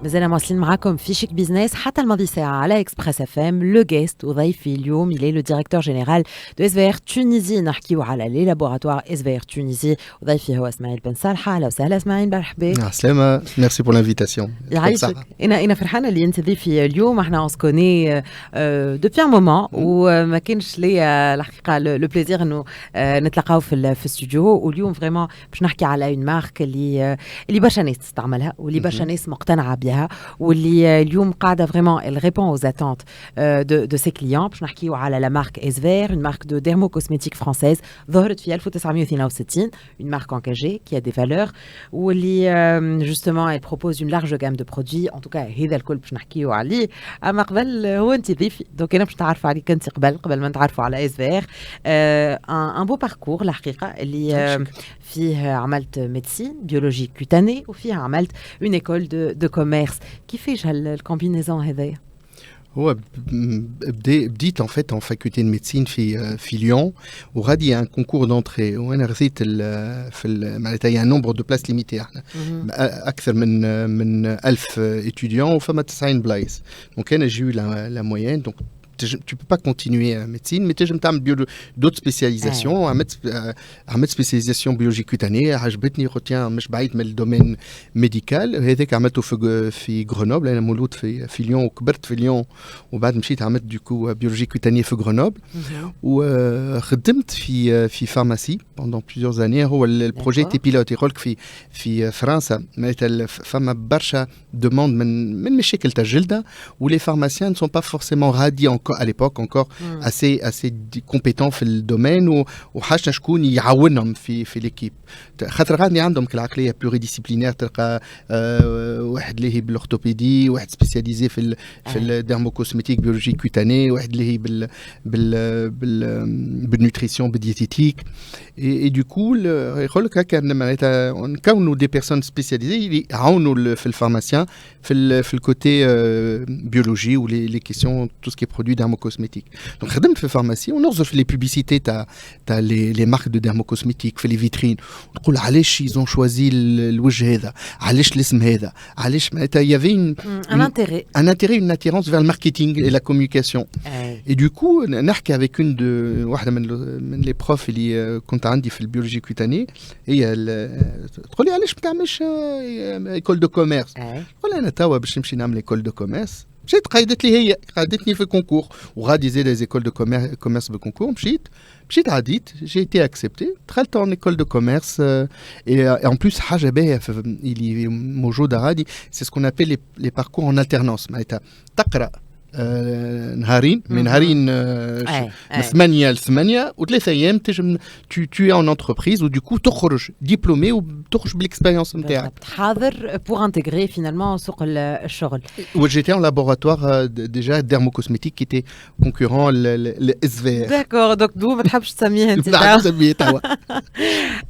مازلنا مواصلين معاكم في شيك بيزنس حتى الماضي ساعة على اكسبريس اف ام. لو جيست وضيفي اليوم il est le directeur général de SVR Tunisie. نحكيو على لي لابوراتوار SVR Tunisie. وضيفي هو اسماعيل بن صالحة. اهلا وسهلا اسماعيل، مرحبا. عسلامة، ميرسي بور لانفيتاسيون. يعيشك. انا فرحانة اللي انت ضيفي اليوم. احنا اون سكوني دوبي ان مومون وما كانش ليا الحقيقة لو بليزير انه نتلاقاو في الاستوديو. واليوم فريمون باش نحكي على اون مارك اللي برشا ناس تستعملها واللي برشا ناس مقتنعة بها واللي اليوم قاعده فريمون elle répond aux attentes de ses clients. باش نحكيو على la marque SVR, une marque de dermocosmétique française ظهرت في 1962, une marque engagée qui a des valeurs واللي justement elle propose une large gamme de produits. en tout cas هذا الكل باش نحكيو عليه. اما قبل هو انت ضيفي دونك انا باش نتعرف عليك انت قبل ما نتعرفوا على SVR. un beau parcours الحقيقه اللي فيه عملت ميديسين بيولوجي كوتاني وفيه عملت une école de commerce. كيفاش هالكومبينيزون هذايا؟ هو بديت en fait en faculté de médecine في ليون، وغادي un concours d'entrée وانا رثيت في معناتها un nombre de places limitées. احنا اكثر من 1000 étudiants وفما 90 بلايص، دونك انا جي la moyenne. donc tu peux pas continuer en médecine, mais tu as d'autres spécialisations. عملت spécialisation biologie cutanée. عجبتني retiens مش بعيد من الدومين médical. هذاك عملته في غرونوبل. انا مولود في ليون وكبرت في ليون، وبعد مشيت عملت دوكو biologie cutanée في غرونوبل. وخدمت في pharmacie pendant plusieurs années. هو البروجي تي بيلوت يقولك في فرنسا معناتها فما برشا دوموند من مشاكل تاع الجلده، ولي pharmaciens ne sont pas forcément radis à l'époque encore assez compétents في الدومين، وحاجة شكون يعاونهم في ليكيب. خاطر غادي عندهم كالعقلية بلوريديسيبلينير. تلقى واحد اللي هي بالأورثوبيدي، واحد سبيسياليزي في الديرموكوسميتيك بيولوجي كوتاني، واحد اللي هي بالنيوتريسيون بالديététique. et du coup يقول لك هكا معناتها نكونوا دي بيرسون سبيسياليزي يعاونوا في الفارماسيان في الكوتي بيولوجي ولي كيسيون tout ce qui est produit dermocosmétique. Donc خدمت في الفارماسي ونغزر في لي بوبليسيتي تاع لي مارك دو dermocosmétique في لي فيترين، نقول علاش ils ont choisi الوجه هذا، علاش الاسم هذا، علاش معناتها y avait un intérêt, une attirance vers le marketing et la communication. et du coup نحكي avec واحدة من لي بروف اللي كنت عندي في البيولوجي كوتاني، هي تقول لي علاش ما تعملش ايكول دو كوميرس؟ نقول انا توا باش نمشي نعمل ايكول دو كوميرس. مشيت قايدتني في الكونكور، وغادي زيد لي ايكول دو كوميرس بالكونكور. مشيت عديت، جي ايتي اكسبتي، دخلت اون ايكول دو كوميرس. اي ان بلوس حاجه باهيه اللي موجوده غادي سي سكون ابل لي باركور ان التيرنونس. معناتها تقرا نهارين من 8 ل 8 و3 ايام تجم tu es en entreprise ou du coup تخرج دبلومي وتخرج بالاكسبيريونس نتاعك حاضر pour intégrer finalement سوق الشغل. وجيتي en laboratoire déjà dermocosmétique qui était concurrent le SVR. d'accord donc دو ما تحبش تسميه انت؟ لا نسميه توا.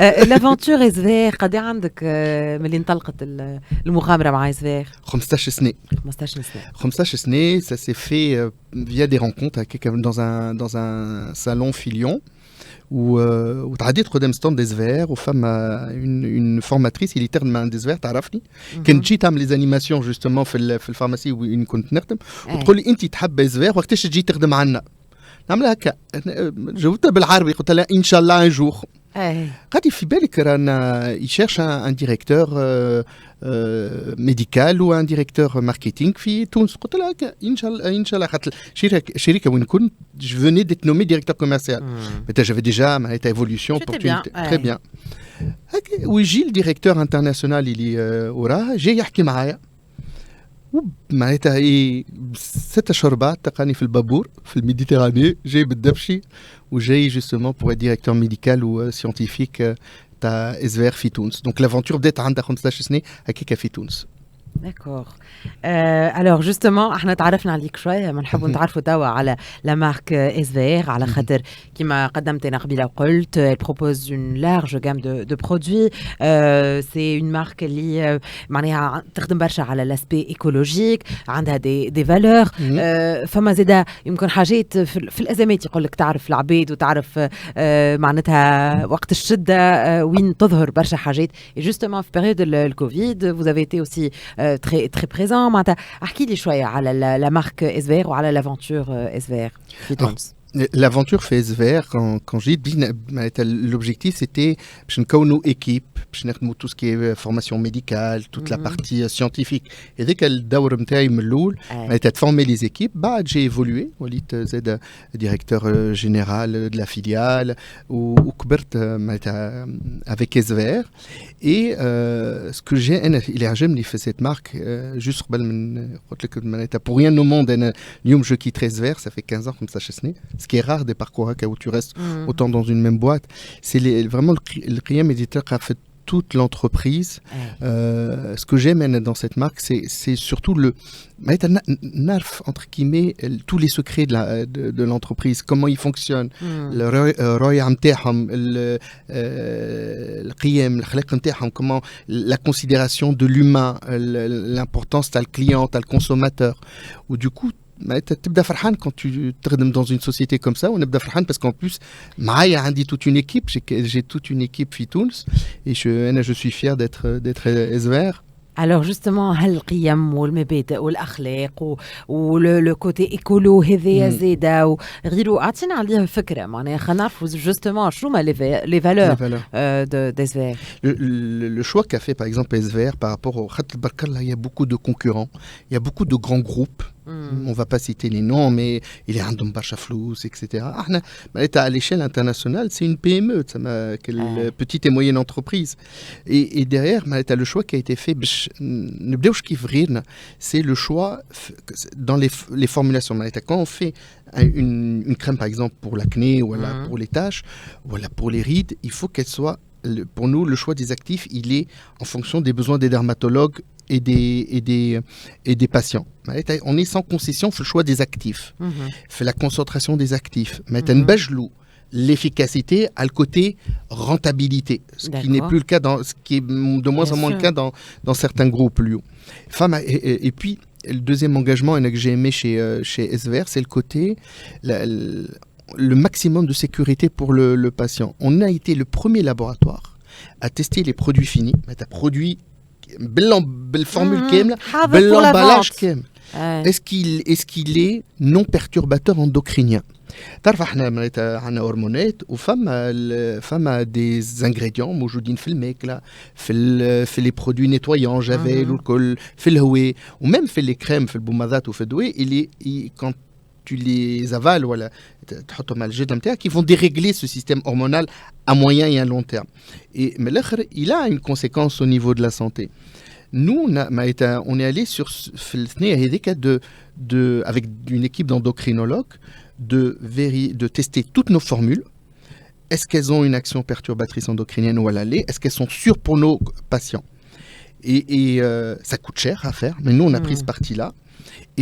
لافونتور SVR قد عندك ملي انطلقت المغامره مع SVR؟ 15 سنه. 15 سنه. ça s'est fait via des rencontres dans un salon Filion où تعديت قدام ستاند دي SVR وفما une formatrice اللي تخدم عند SVR تعرفني. كانت تجي تعمل لي انيماسيون جوستومون في الفارماسي وين كنت نخدم، وتقول لي انت تحب SVR وقتاش تجي تخدم عندنا؟ نعملها هكا، جاوبتها بالعربي قلت لها ان شاء الله ان جور. قادي في بالك رانا يشيرش ان ديريكتور ميديكال وان ديريكتور ماركتينغ في تونس. قلت لها هكا ان شاء الله خاطر شركه وين كنت جو فوني ديت نومي ديريكتور كوميرسيال، معناتها جافي ديجا معناتها ايفوليوشن اوبورتونيتي تري بيان. هكا ويجي الديريكتور انترناسيونال اللي وراه جاي يحكي معايا، معناتها ايه 6 شربات تلقاني في البابور في الميديتيراني جاي بالدبشي، وجاي جوستومون بور ديريكتور ميديكال وسيانتيفيك تاع SVR في تونس. دونك لافونتور بدات عندها 15 سنه هكاك في تونس. D'accord. Alors justement احنا تعرفنا عليك شويه، ما نحبوا نتعرفوا توا على لا مارك SVR على خاطر كما قدمت انا قبيله وقلت elle propose une large gamme de produits. c'est une marque اللي معناها تخدم برشا على لاسبي ايكولوجيك، عندها دي فالور. فما زاده يمكن حاجات في الازمات يقول لك تعرف العبيد وتعرف معناتها وقت الشده وين تظهر برشا حاجات. et justement في période الكوفيد vous avez été aussi très très présent معناتها احكي لي شويه على لا مارك اسفير وعلى لافونتور اسفير في تونس. L'aventure fait SVR, quand j'ai dit, l'objectif c'était de équipe, tout ce qui est formation médicale, toute la partie scientifique. Et dès qu'elle daour m'taï m'loul, de former les équipes, bah j'ai évolué. Walid Zed, directeur général de la filiale, ou Kbert avec SVR. Et ce que j'ai, il est un jeune, il fait cette marque, juste pour rien au monde, je quitte SVR, ça fait 15 ans comme ça chez Sné. Ce qui est rare des parcours où tu restes autant dans une même boîte. C'est vraiment le Qiyam éditeur qui a fait toute l'entreprise. Ce que j'aime dans cette marque, c'est surtout narf, entre guillemets, tous les secrets de l'entreprise, comment ils fonctionnent, le roya mtaham, le qiyam, le khalaq mtaham, comment la considération de l'humain, l'importance t'as le client, t'as le consommateur, ou du coup تبدا فرحان quand tu تخدم dans une société comme ça ونبدا فرحان parce qu'en plus معايا عندي toute une équipe, j'ai toute une équipe في تونس et je suis fier d'être SVR. Alors justement هالقيم والمبادئ والاخلاق ولو كوتي ايكولو هذايا زاده وغيرو اعطينا عليها فكره معناها خلينا نعرفوا جوستومون شنو هما لي فالور دو SVR. Le choix qu'a fait par exemple SVR par rapport au Khat al-Barkar, là il y a beaucoup de concurrents, il y a beaucoup de grands groupes. On va pas citer les noms, mais il est un Barsha Flous, etc. À l'échelle internationale, c'est une PME, petite et moyenne entreprise. Et derrière, le choix qui a été fait, c'est le choix dans les formulations. Quand on fait une crème, par exemple, pour l'acné, ou pour les taches, ou pour les rides, il faut qu'elle soit, pour nous, le choix des actifs, il est en fonction des besoins des dermatologues et des patients. On est sans concession, fait le choix des actifs, fait la concentration des actifs. L'efficacité a le côté rentabilité, ce qui n'est plus le cas ce qui est de moins en moins le cas dans certains groupes. Et puis le deuxième engagement que j'ai aimé chez SVR, c'est le côté le maximum de sécurité pour le patient. On a été le premier laboratoire à tester les produits finis, produits بالفورمule كامله بالemballage كامل. Est-ce qu'il est non perturbateur endocrinien. تعرف احنا عندنا هرمونات وفما des ingrédients موجودين في الماكله في les produits nettoyants جافيل والكل في الهواء وميم في les crèmes في البومادات وفي الدواء quand tu les avales voilà تحطهم على الجلد نتاعك ils vont dérégler ce système hormonal à moyen et à long terme. Et mais l'akhir il a une conséquence au niveau de la santé. Nous on est allé sur avec une équipe d'endocrinologues de tester toutes nos formules. Est-ce qu'elles ont une action perturbatrice endocrinienne ou à l'allée? Est-ce qu'elles sont sûres pour nos patients? Et ça coûte cher à faire, mais nous on a pris ce parti-là.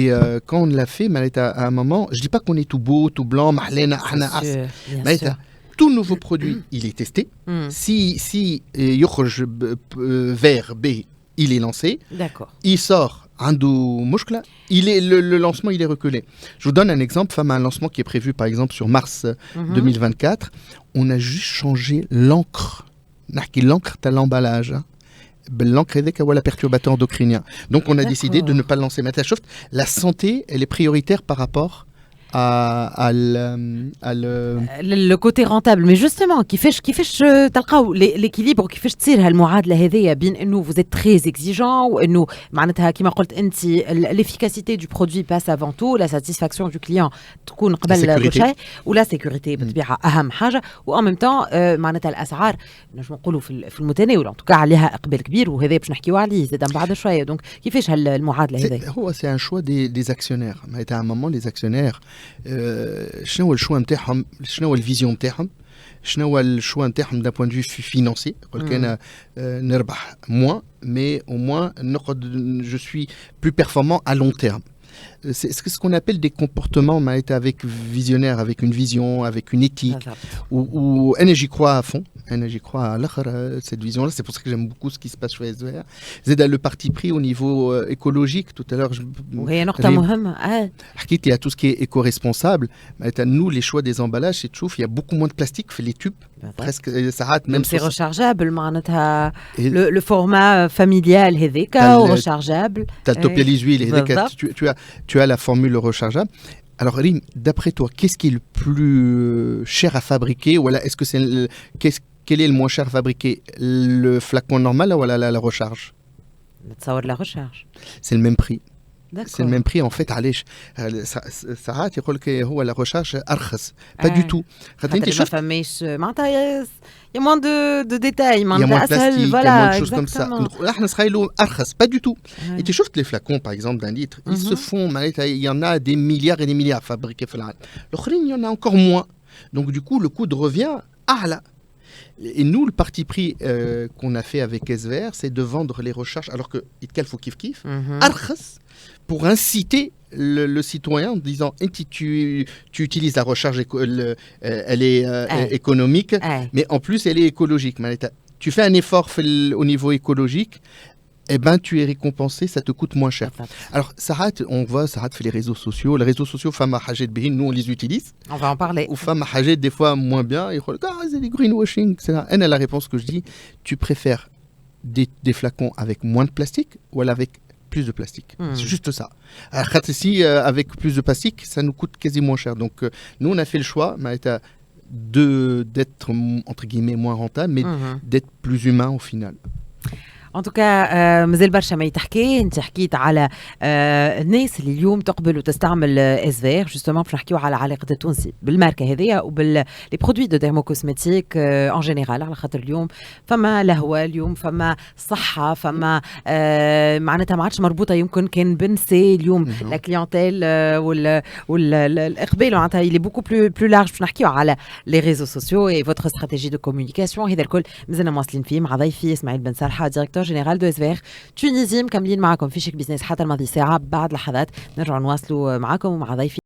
Et quand on l'a fait, à un moment, je dis pas qu'on est tout beau, tout blanc, tout nouveau produit, il est testé. Si يخرج vert B, il est lancé. D'accord. Il sort le lancement il est reculé. Je vous donne un exemple. Un lancement qui est prévu par exemple sur mars 2024. On a juste changé l'encre. L'encre de l'emballage. L'encre est la perturbateur endocrinien. Donc on a décidé de ne pas le lancer. Mais la santé, elle est prioritaire par rapport le côté rentable. Mais justement كيفاش تلقاو l'équilibre وكيفاش تصير هالمعادله هذيا بين انه vous êtes très exigeant وانه معناتها كما قلت انت l'efficacité du produit passe avant tout, la satisfaction du client تكون قبل كل شيء ولا sécurité بالطبيعه اهم حاجه وان ميم طون معناتها الاسعار نجم نقولوا في المتناول ان توكا عليها اقبال كبير وهذا باش نحكيوا عليه زاد بعد شويه. دونك كيفاش هالمعادله هذيا هو c'est un choix des actionnaires. à un moment les actionnaires شنو هو الشوا نتاعهم شنو هو الفيزيون نتاعهم شنو هو الشوا نتاعهم d'un point de vue financier يقول لك انا نربح moins mais au moins نقعد je suis plus performant à long terme. c'est ce qu'on appelle des comportements avec visionnaire, avec une vision, avec une éthique. Ou j'y crois à fond. J'y crois à cette vision-là. C'est pour ça que j'aime beaucoup ce qui se passe chez SVR. C'est le parti pris au niveau écologique. Tout à l'heure, oui, il y a tout ce qui est éco-responsable. Nous, les choix des emballages, c'est tout. Il y a beaucoup moins de plastique que les tubes. Presque, ça rate même. C'est rechargeable. Le format familial, c'est rechargeable. Tu as le topé les huiles. Tu as la formule rechargeable. Alors, Rim, d'après toi, qu'est-ce qui est le plus cher à fabriquer? Ou est-ce que quel est le moins cher à fabriquer? Le flacon normal ou la recharge? La recharge. C'est le même prix. C'est le même prix en fait. علاش ساعات يقول لك هو la recharge أرخص. Pas du tout. Il y a moins de détails, il y a moins de plastique, il y a moins de choses comme ça. احنا نسخيلو أرخص. Pas du tout. Et tu vois les flacons par exemple d'un litre, ils se font, il y en a des milliards et des milliards fabriqués في العالم. الآخرين il y en a encore moins. Donc du coup le coût de revient أعلى. Et nous, le parti pris qu'on a fait avec SVR, c'est de vendre les recharges, alors que Itkel faut kiff, pour inciter le citoyen en disant tu utilises la recharge, elle est économique, mais en plus elle est écologique. Tu fais un effort au niveau écologique, eh ben, tu es récompensé, ça te coûte moins cher. Alors, on voit, fait les réseaux sociaux. Les réseaux sociaux, femmes à Hajed Behin, nous, on les utilise. On va en parler. Ou femmes à Hajed, des fois, moins bien. Ils disent, c'est du greenwashing. Elle a la réponse que je dis. Tu préfères des flacons avec moins de plastique ou avec plus de plastique? C'est juste ça. Alors, ici, avec plus de plastique, ça nous coûte quasi moins cher. Donc, nous, on a fait le choix, d'être, entre guillemets, moins rentable, mais d'être plus humain au final. En tout cas مازال برشا ما يتحكي. انت حكيت على الناس اللي اليوم تقبل وتستعمل اس في ار جوستومون باش نحكيو على علاقه التونسي بالماركه هذيا وبال لي برودوي دو ديرمو كوزميتيك ان جينيرال على خاطر اليوم فما لهوه اليوم فما صحه فما معناتها ما عادش مربوطه يمكن كان بنسي اليوم لا كليونتيل والاقبال معناتها اللي بوكو بلو لارج باش نحكيو على لي ريزو سوسيو اي فوتر استراتيجي دو كومونيكاسيون. هذا الكل مازلنا مواصلين فيه مع ضيفي اسماعيل بن سالحه ديريكتور جنرال دو SVR تونيزي. مكملين معكم في شيك بيزنس حتى الماضي ساعة. بعد لحظات نرجع نواصلوا معكم ومع ضيفي